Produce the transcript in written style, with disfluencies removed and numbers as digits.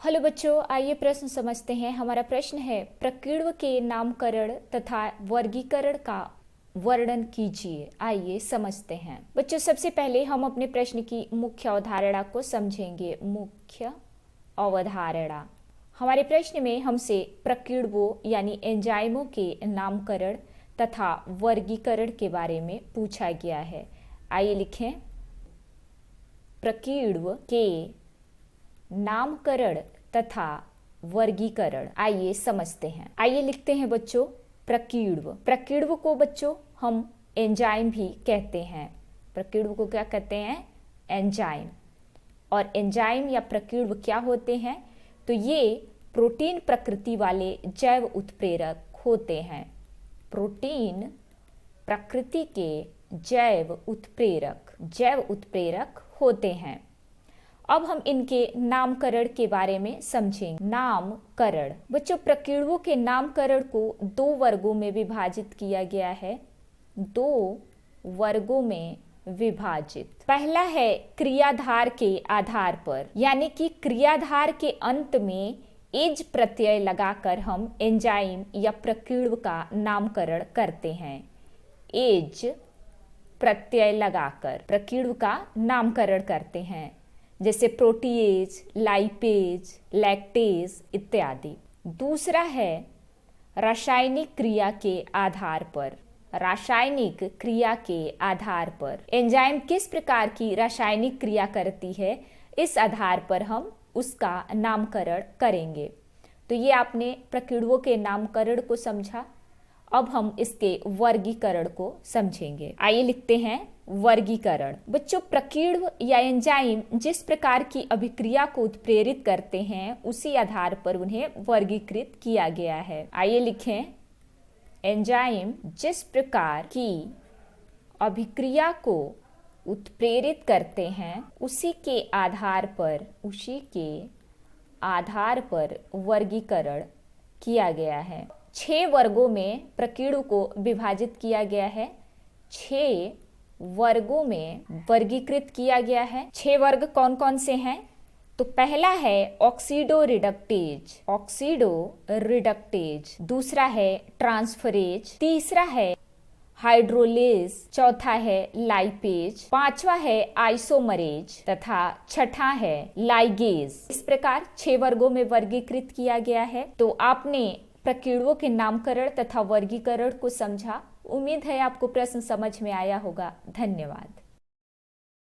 Hello बच्चों, आइए प्रश्न समझते हैं। हमारा प्रश्न है प्रकीर्णव के नामकरण तथा वर्गीकरण का वर्णन कीजिए। आइए समझते हैं। बच्चों, सबसे पहले हम अपने प्रश्न की मुख्य अवधारणा को समझेंगे। मुख्य अवधारणा, हमारे प्रश्न में हमसे प्रकीर्णवों यानी एंजाइमों के नामकरण तथा वर्गीकरण के बारे में पूछा गया है। आइए लिखें, प्रकीर्णव के नामकरण तथा वर्गीकरण। आइए समझते हैं। आइए लिखते हैं बच्चों, प्रकीर्णव। प्रकीर्णव को बच्चों हम एंजाइम भी कहते हैं। प्रकीर्णव को क्या कहते हैं? एंजाइम। और एंजाइम या प्रकीर्णव क्या होते हैं? तो ये प्रोटीन प्रकृति वाले जैव उत्प्रेरक होते हैं। प्रोटीन प्रकृति के जैव उत्प्रेरक होते हैं। अब हम इनके नामकरण के बारे में समझेंगे। नामकरण, बच्चों प्रकीर्णवों के नामकरण को दो वर्गों में विभाजित किया गया है। दो वर्गों में विभाजित। पहला है क्रियाधार के आधार पर, यानी कि क्रियाधार के अंत में एज प्रत्यय लगाकर हम एंजाइम या प्रकीर्णव का नामकरण करते हैं। एज प्रत्यय लगाकर प्रकीर्णव का नामकरण करते हैं, जैसे प्रोटीएज, लाइपेज, लैक्टेज इत्यादि। दूसरा है रासायनिक क्रिया के आधार पर। रासायनिक क्रिया के आधार पर एंजाइम किस प्रकार की रासायनिक क्रिया करती है, इस आधार पर हम उसका नामकरण करेंगे। तो ये आपने प्रकीर्णवों के नामकरण को समझा। अब हम इसके वर्गीकरण को समझेंगे। आइए लिखते हैं वर्गीकरण। बच्चों, प्रकीर्णव या एंजाइम जिस प्रकार की अभिक्रिया को उत्प्रेरित करते हैं, उसी आधार पर उन्हें वर्गीकृत किया गया है। आइए लिखें, एंजाइम जिस प्रकार की अभिक्रिया को उत्प्रेरित करते हैं, उसी के आधार पर वर्गीकरण किया गया है। 6 वर्गों में प्रकीर्णव को विभाजित किया गया है। 6 वर्गों में वर्गीकृत किया गया है। 6 वर्ग कौन कौन से हैं? तो पहला है ऑक्सीडो रिडक्टेज, दूसरा है ट्रांसफरेज, तीसरा है हाइड्रोलेज, चौथा है लाइपेज, पांचवा है आइसोमरेज तथा छठा है लाइगेज। इस प्रकार 6 वर्गों में वर्गीकृत किया गया है। तो आपने प्रकीर्णवों के नामकरण तथा वर्गीकरण को समझा। उम्मीद है आपको प्रश्न समझ में आया होगा। धन्यवाद।